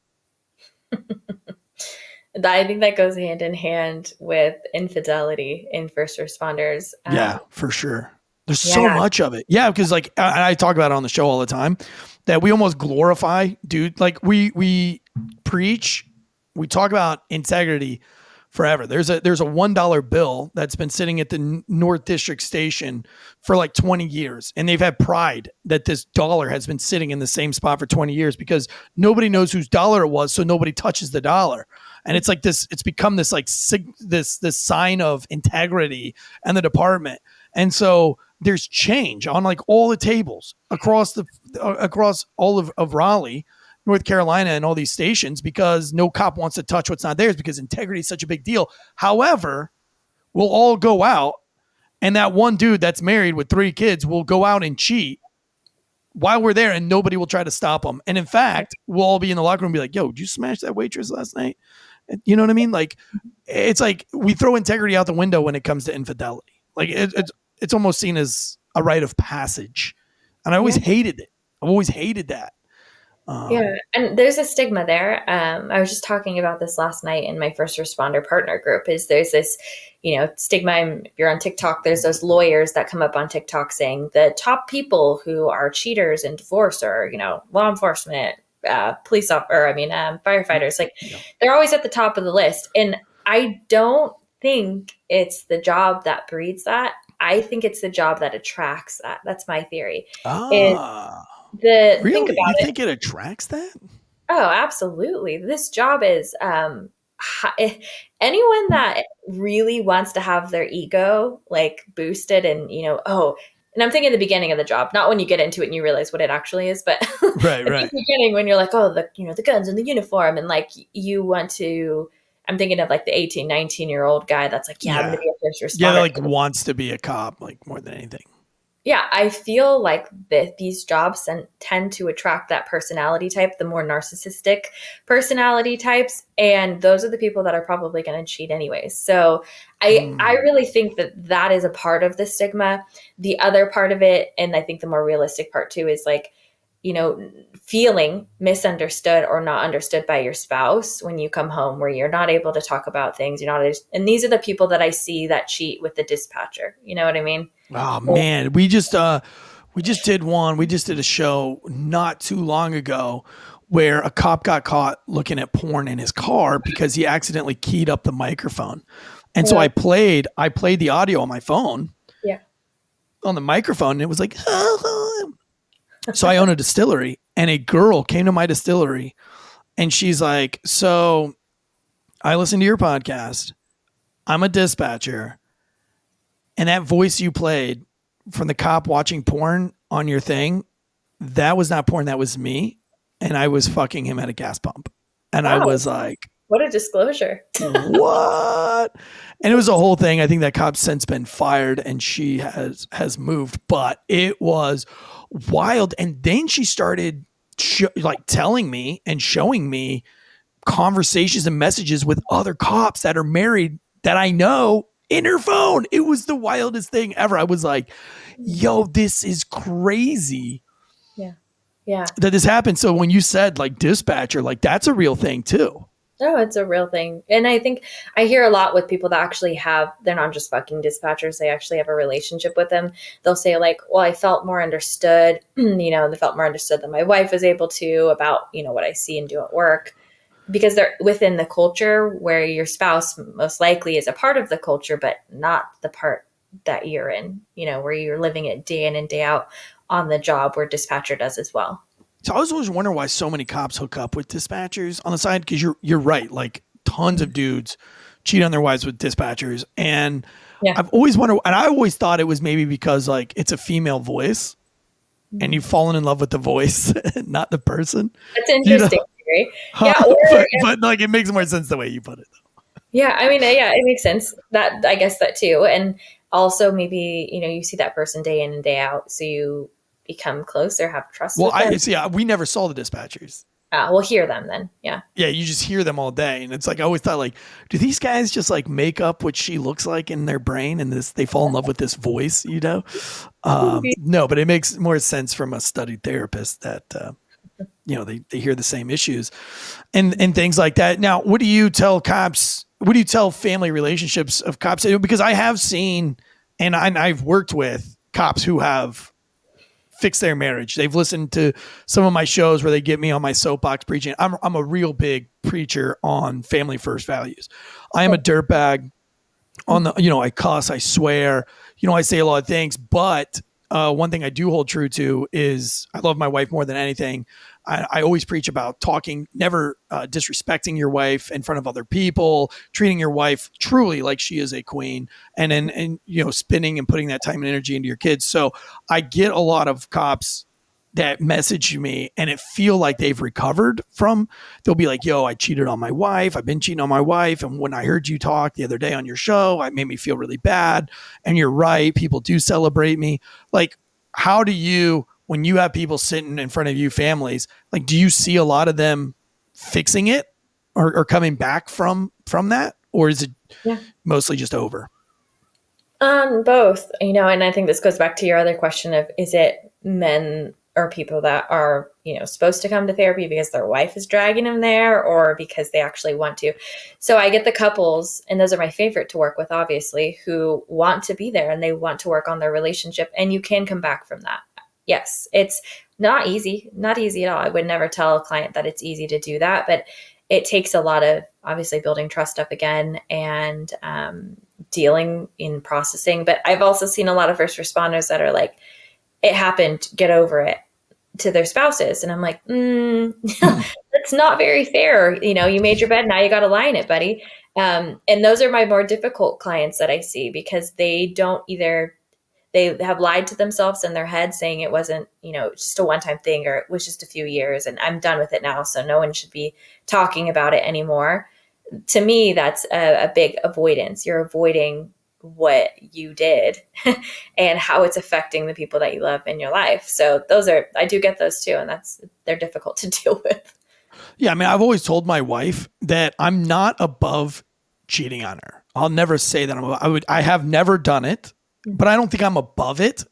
I think that goes hand in hand with infidelity in first responders. Yeah, for sure. There's so much of it. Yeah, because like I talk about it on the show all the time, that we almost glorify, dude. Like we preach, we talk about integrity forever. There's a $1 bill that's been sitting at the North District Station for like 20 years. And they've had pride that this dollar has been sitting in the same spot for 20 years because nobody knows whose dollar it was. So nobody touches the dollar. And it's like this, it's become this like this sign of integrity and the department. And so there's change on like all the tables across all of Raleigh, North Carolina, and all these stations, because no cop wants to touch what's not theirs because integrity is such a big deal. However, we'll all go out, and that one dude that's married with 3 kids will go out and cheat while we're there, and nobody will try to stop him. And in fact, we'll all be in the locker room and be like, yo, did you smash that waitress last night? You know what I mean? Like, it's like we throw integrity out the window when it comes to infidelity. Like, it's almost seen as a rite of passage. And I always hated it. I've always hated that. And there's a stigma there. I was just talking about this last night in my first responder partner group. There's this, stigma. If you're on TikTok, there's those lawyers that come up on TikTok saying the top people who are cheaters in divorce are, law enforcement, police officers, firefighters. Like, they're always at the top of the list. And I don't think it's the job that breeds that. I think it's the job that attracts that. That's my theory. Really? Think about you think it attracts that? Oh, absolutely. This job is anyone that really wants to have their ego like boosted and, and I'm thinking at the beginning of the job, not when you get into it and you realize what it actually is, but right. at the beginning when you're like, oh, the guns and the uniform, and like you want to, I'm thinking of like the 18, 19-year-old guy that's like, I'm going to be a first responder. Yeah, like wants to be a cop, like more than anything. Yeah, I feel like these jobs tend to attract that personality type, the more narcissistic personality types. And those are the people that are probably going to cheat anyways. So I really think that is a part of the stigma. The other part of it, and I think the more realistic part too, is like, feeling misunderstood or not understood by your spouse when you come home, where you're not able to talk about things. And these are the people that I see that cheat with the dispatcher. You know what I mean? Oh man, we just did a show not too long ago where a cop got caught looking at porn in his car because he accidentally keyed up the microphone. And so I played the audio on my phone. Yeah. On the microphone, and it was like, so I own a distillery, and a girl came to my distillery and she's like, so I listen to your podcast. I'm a dispatcher. And that voice you played from the cop watching porn on your thing, that was not porn. That was me. And I was fucking him at a gas pump. And I was like, what a disclosure. what? And it was a whole thing. I think that cop's since been fired and she has moved, but it was wild. And then she started telling me and showing me conversations and messages with other cops that are married that I know in her phone. It was the wildest thing ever. I was like, yo, this is crazy. Yeah. That this happened. So when you said like dispatcher, like that's a real thing too. No, it's a real thing. And I think I hear a lot with people that actually they're not just fucking dispatchers. They actually have a relationship with them. They'll say like, well, I felt more understood, they felt more understood than my wife was able to about, what I see and do at work, because they're within the culture where your spouse most likely is a part of the culture, but not the part that you're in, where you're living it day in and day out on the job, where dispatcher does as well. So I was always wondering why so many cops hook up with dispatchers on the side, because you're right. Like tons of dudes cheat on their wives with dispatchers. And I've always wondered, and I always thought it was maybe because like it's a female voice and you've fallen in love with the voice, not the person. That's interesting. Theory. Yeah, but like it makes more sense the way you put it though. Yeah, I mean, it makes sense. That I guess that too. And also maybe, you see that person day in and day out, so you become closer, have trust with them. We never saw the dispatchers. We'll hear them then. Yeah. Yeah, you just hear them all day. And it's like, I always thought like, do these guys just like make up what she looks like in their brain and they fall in love with this voice, No, but it makes more sense from a studied therapist that, they hear the same issues and things like that. Now, what do you tell cops? What do you tell family relationships of cops? Because I have seen, and I've worked with cops who have fixed their marriage. They've listened to some of my shows where they get me on my soapbox preaching. I'm a real big preacher on family first values. I am a dirtbag on the, I cuss, I swear, I say a lot of things, but one thing I do hold true to is I love my wife more than anything. I always preach about talking, never disrespecting your wife in front of other people, treating your wife truly like she is a queen, and spending and putting that time and energy into your kids. So I get a lot of cops that message me and it feel like they've recovered from, they'll be like, yo, I cheated on my wife. I've been cheating on my wife. And when I heard you talk the other day on your show, it made me feel really bad. And you're right. People do celebrate me. Like, how do you, when you have people sitting in front of you, families, like, do you see a lot of them fixing it or coming back from that? Or is it mostly just over? Both, and I think this goes back to your other question of, is it men or people that are, supposed to come to therapy because their wife is dragging them there or because they actually want to? So I get the couples, and those are my favorite to work with, obviously, who want to be there and they want to work on their relationship, and you can come back from that. Yes, it's not easy at all. I would never tell a client that it's easy to do that, but it takes a lot of obviously building trust up again and dealing in processing. But I've also seen a lot of first responders that are like, it happened, get over it, to their spouses. And I'm like, that's not very fair. You made your bed, now you got to lie in it, buddy. And those are my more difficult clients that I see, because they have lied to themselves in their head saying it wasn't, just a one-time thing, or it was just a few years and I'm done with it now, so no one should be talking about it anymore. To me, that's a big avoidance. You're avoiding what you did and how it's affecting the people that you love in your life. So I do get those too. And they're difficult to deal with. Yeah. I mean, I've always told my wife that I'm not above cheating on her. I'll never say that I have never done it, but I don't think I'm above it.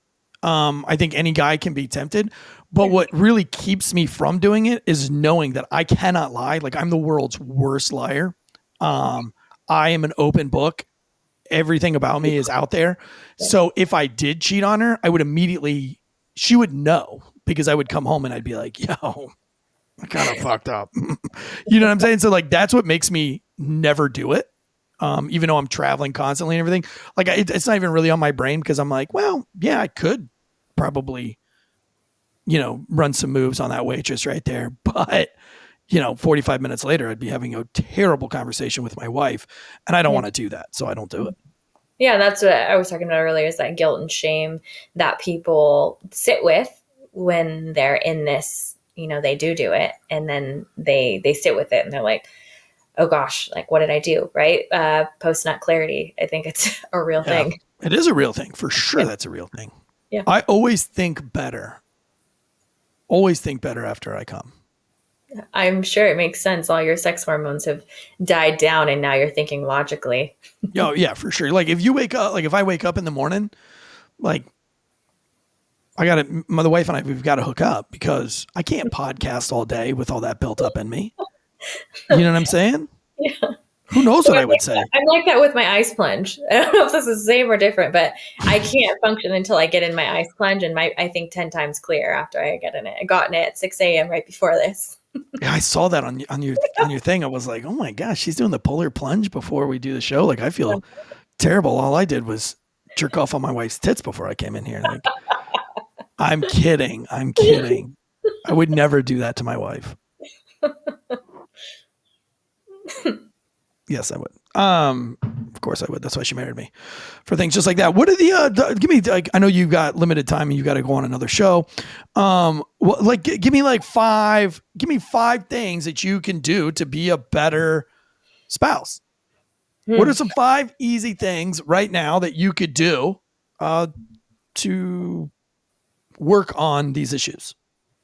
I think any guy can be tempted, but what really keeps me from doing it is knowing that I cannot lie. Like, I'm the world's worst liar. I am an open book. Everything about me is out there. So if I did cheat on her, she would know, because I would come home and I'd be like, yo, I kind of fucked up. You know what I'm saying? So like, that's what makes me never do it. Even though I'm traveling constantly and everything, like it's not even really on my brain, because I'm like, well, yeah, I could probably, run some moves on that waitress right there. But 45 minutes later, I'd be having a terrible conversation with my wife, and I don't want to do that. So I don't do it. Yeah. That's what I was talking about earlier, is that guilt and shame that people sit with when they're in this they do it, and then they sit with it and they're like, oh gosh, like what did I do? Right. Post nut clarity. I think it's a real thing. It is a real thing for sure. That's a real thing. Yeah. I always think better after I come. I'm sure it makes sense. All your sex hormones have died down and now you're thinking logically. Oh yeah, for sure. Like if I wake up in the morning, like my wife and I, we've got to hook up because I can't podcast all day with all that built up in me. You know what I'm saying? Yeah. Who knows what I would say? I'm like that with my ice plunge. I don't know if this is the same or different, but I can't function until I get in my ice plunge, and I think 10 times clear after I get in it. I got in it at 6 a.m. right before this. Yeah, I saw that on your thing. I was like, oh my gosh, she's doing the polar plunge before we do the show. Like I feel terrible. All I did was jerk off on my wife's tits before I came in here. Like, I'm kidding. I would never do that to my wife. Yes, I would. Of course I would. That's why she married me, for things just like that. What are give me, like, I know you've got limited time and you got to go on another show. Give me 5 things that you can do to be a better spouse. What are some 5 easy things right now that you could do, to work on these issues?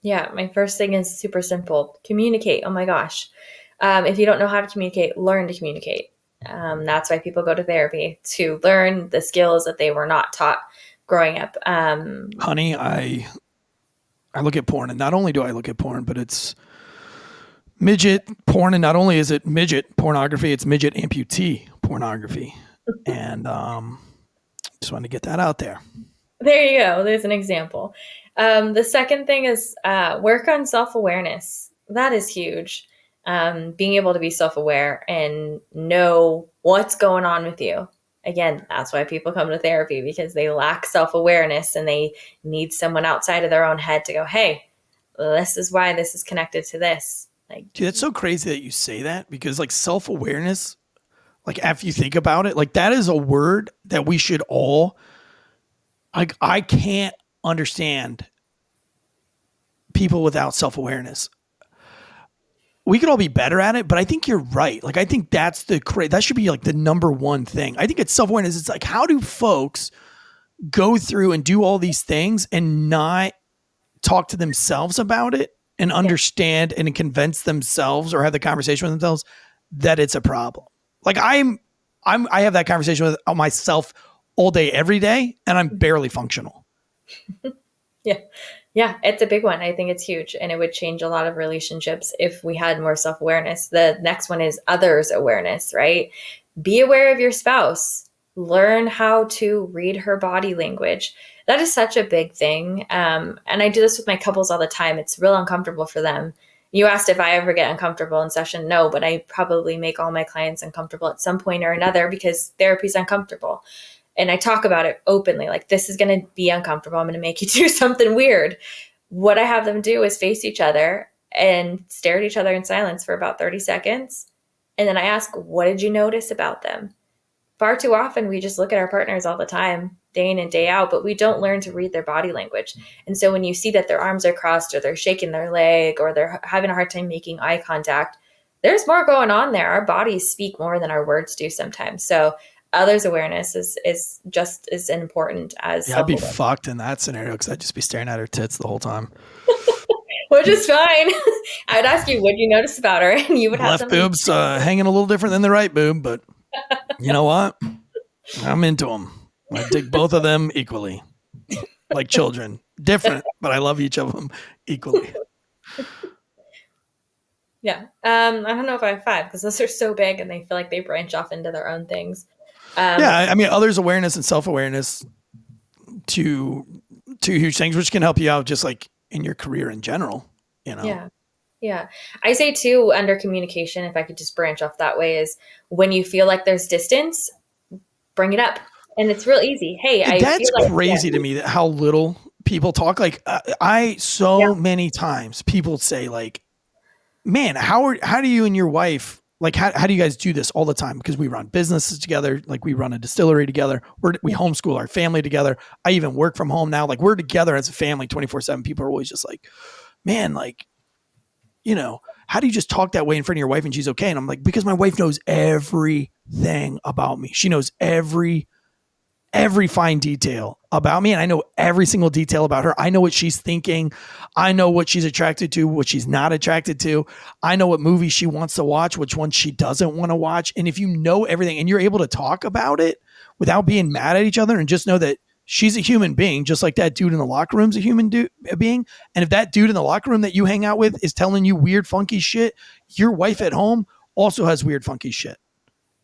Yeah. My first thing is super simple. Communicate. Oh my gosh. If you don't know how to communicate, learn to communicate. That's why people go to therapy, to learn the skills that they were not taught growing up. Honey, I look at porn, and not only do I look at porn, but it's midget porn. And not only is it midget pornography, it's midget amputee pornography. And just wanted to get that out there. There you go. There's an example. The second thing is work on self-awareness. That is huge. Being able to be self-aware and know what's going on with you. Again, that's why people come to therapy, because they lack self-awareness and they need someone outside of their own head to go, hey, this is why this is connected to this. Like, dude, that's so crazy that you say that, because like self-awareness, like after you think about it, like that is a word that we should all, like, I can't understand people without self-awareness. We could all be better at it, but I think you're right. Like, I think that's that should be like the number one thing. I think it's self-awareness. It's like, how do folks go through and do all these things and not talk to themselves about it and understand and convince themselves or have the conversation with themselves that it's a problem? Like I have that conversation with myself all day, every day, and I'm barely functional. Yeah. Yeah, it's a big one. I think it's huge, and it would change a lot of relationships if we had more self-awareness. The next one is others awareness, right? Be aware of your spouse. Learn how to read her body language. That is such a big thing. And I do this with my couples all the time. It's real uncomfortable for them. You asked if I ever get uncomfortable in session. No, but I probably make all my clients uncomfortable at some point or another, because therapy is uncomfortable. And I talk about it openly, like, this is going to be uncomfortable. I'm going to make you do something weird. What I have them do is face each other and stare at each other in silence for about 30 seconds. And then I ask, what did you notice about them? Far too often, we just look at our partners all the time, day in and day out, but we don't learn to read their body language. And so when you see that their arms are crossed, or they're shaking their leg, or they're having a hard time making eye contact, there's more going on there. Our bodies speak more than our words do sometimes. So others awareness is just as important as I'd be fucked in that scenario, because I'd just be staring at her tits the whole time. Which is fine. I would ask you, what do you notice about her? And you would have left boob's hanging a little different than the right boob, but you know what? I'm into them. I dig both of them equally, like children. Different, but I love each of them equally. Yeah. I don't know if I have 5, because those are so big and they feel like they branch off into their own things. Yeah, I mean, others awareness and self-awareness, two huge things, which can help you out just like in your career in general, you know? Yeah. Yeah. I say too, under communication, if I could just branch off that way, is when you feel like there's distance, bring it up. And it's real easy. Hey, that's crazy to me, that how little people talk. Like many times people say like, man, how do you and your wife, like, how do you guys do this all the time? Because we run businesses together. Like, we run a distillery together. We homeschool our family together. I even work from home now. Like, we're together as a family 24/7. People are always just like, man, like, how do you just talk that way in front of your wife and she's okay? And I'm like, because my wife knows everything about me. She knows every fine detail about me. And I know every single detail about her. I know what she's thinking. I know what she's attracted to, what she's not attracted to. I know what movies she wants to watch, which ones she doesn't want to watch. And if you know everything and you're able to talk about it without being mad at each other and just know that she's a human being, just like that dude in the locker room's a human being. And if that dude in the locker room that you hang out with is telling you weird, funky shit, your wife at home also has weird, funky shit.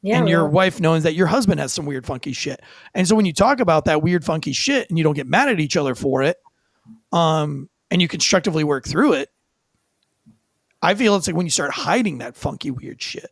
Yeah, and your wife knows that your husband has some weird, funky shit. And so when you talk about that weird, funky shit and you don't get mad at each other for it, and you constructively work through it, I feel it's like when you start hiding that funky, weird shit,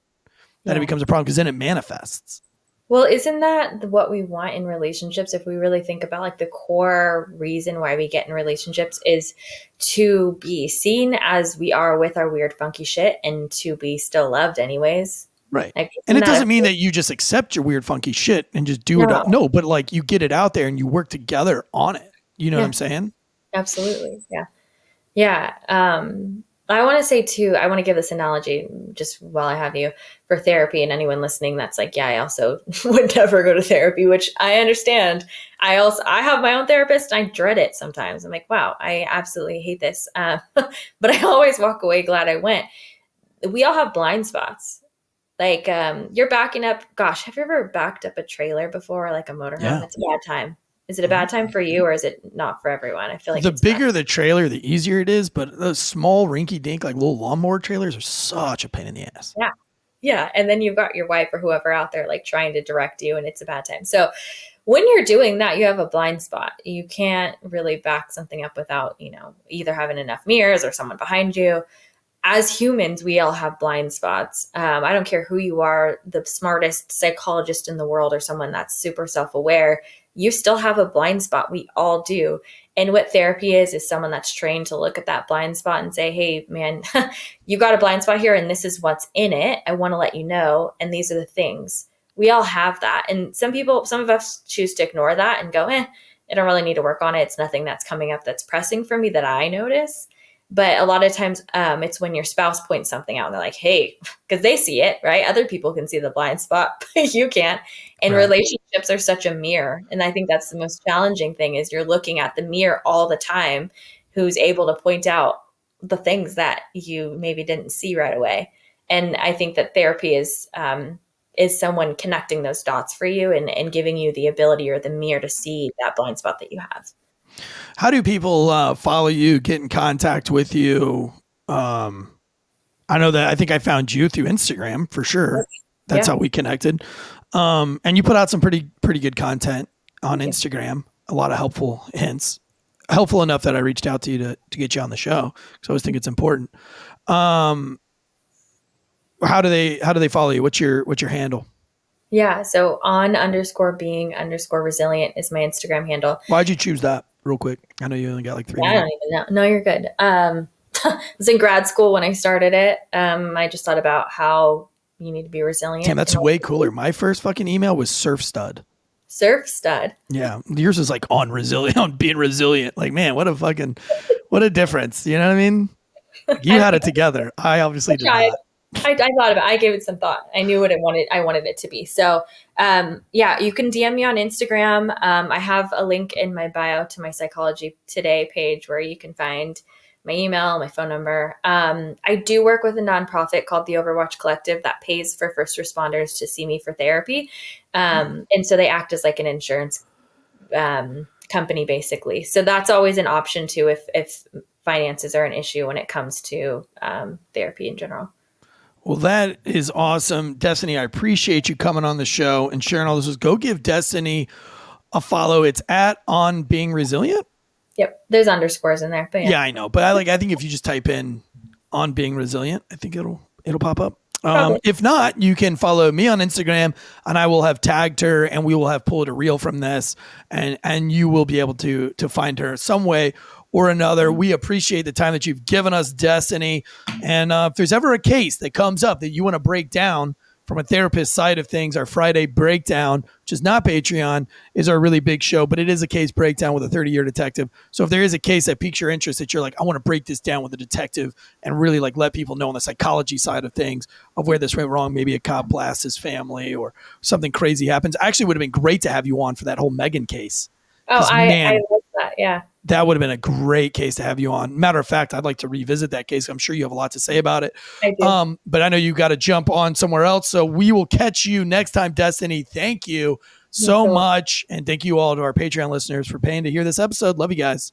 that it becomes a problem because then it manifests. Well, isn't that what we want in relationships? If we really think about like the core reason why we get in relationships is to be seen as we are with our weird, funky shit and to be still loved anyways. Right. Like, and it doesn't mean that you just accept your weird, funky shit and just do it. No, but like you get it out there and you work together on it. You know what I'm saying? Absolutely. Yeah. Yeah. I want to say too, I want to give this analogy just while I have you for therapy and anyone listening that's like, yeah, I also would never go to therapy, which I understand. I have my own therapist and I dread it sometimes. I'm like, wow, I absolutely hate this. But I always walk away glad I went. We all have blind spots. Like you're backing up. Gosh, have you ever backed up a trailer before, like a motorhome? Yeah. It's a bad time. Is it a bad time for you or is it not for everyone? I feel like the bigger the trailer, the easier it is. But those small rinky dink, like little lawnmower trailers are such a pain in the ass. Yeah. Yeah. And then you've got your wife or whoever out there like trying to direct you and it's a bad time. So when you're doing that, you have a blind spot. You can't really back something up without, either having enough mirrors or someone behind you. As humans, we all have blind spots. I don't care who you are, the smartest psychologist in the world or someone that's super self-aware, you still have a blind spot. We all do. And what therapy is someone that's trained to look at that blind spot and say, hey, man, you got a blind spot here and this is what's in it. I want to let you know. And these are the things. We all have that. And some of us choose to ignore that and go, I don't really need to work on it. It's nothing that's coming up that's pressing for me that I notice. But a lot of times it's when your spouse points something out and they're like, hey, because they see it, right? Other people can see the blind spot, but you can't. And relationships are such a mirror. And I think that's the most challenging thing is you're looking at the mirror all the time, who's able to point out the things that you maybe didn't see right away. And I think that therapy is someone connecting those dots for you and giving you the ability or the mirror to see that blind spot that you have. How do people follow you, get in contact with you? I know that I think I found you through Instagram for sure. That's how we connected. And you put out some pretty good content on Instagram. A lot of helpful hints, helpful enough that I reached out to you to get you on the show. Because I always think it's important. How do they follow you? What's your handle? Yeah. So on_being_resilient is my Instagram handle. Why'd you choose that? Real quick. I know you only got like 3 minutes. I don't even know. No, you're good. I was in grad school when I started it. I just thought about how you need to be resilient. Damn, that's way cooler. My first fucking email was Surf Stud. Surf Stud. Yeah. Yours is like on being resilient. Like, man, what a difference. You know what I mean? You had it together. I obviously did not. I thought about it. I gave it some thought. I knew what I wanted it to be. So, you can DM me on Instagram. I have a link in my bio to my Psychology Today page where you can find my email, my phone number. I do work with a nonprofit called the Overwatch Collective that pays for first responders to see me for therapy. And so they act as like an insurance company, basically. So that's always an option too if finances are an issue when it comes to therapy in general. Well, that is awesome. Destiny, I appreciate you coming on the show and sharing all this. Go give Destiny a follow. It's @on being resilient. Yep. There's underscores in there. But yeah, I know. But I think if you just type in on being resilient, I think it'll pop up. If not, you can follow me on Instagram and I will have tagged her and we will have pulled a reel from this and you will be able to find her some way or another. We appreciate the time that you've given us, Destiny. And if there's ever a case that comes up that you want to break down from a therapist side of things, our Friday breakdown, which is not Patreon, is our really big show, but it is a case breakdown with a 30-year detective. So if there is a case that piques your interest, that you're like, I want to break this down with a detective and really like let people know on the psychology side of things of where this went wrong, maybe a cop blasts his family or something crazy happens. Actually, would have been great to have you on for that whole Megan case. Oh, I love that. Yeah. That would have been a great case to have you on. Matter of fact, I'd like to revisit that case. I'm sure you have a lot to say about it. I do. But I know you got to jump on somewhere else. So we will catch you next time, Destiny. Thank you so much. And thank you all to our Patreon listeners for paying to hear this episode. Love you guys.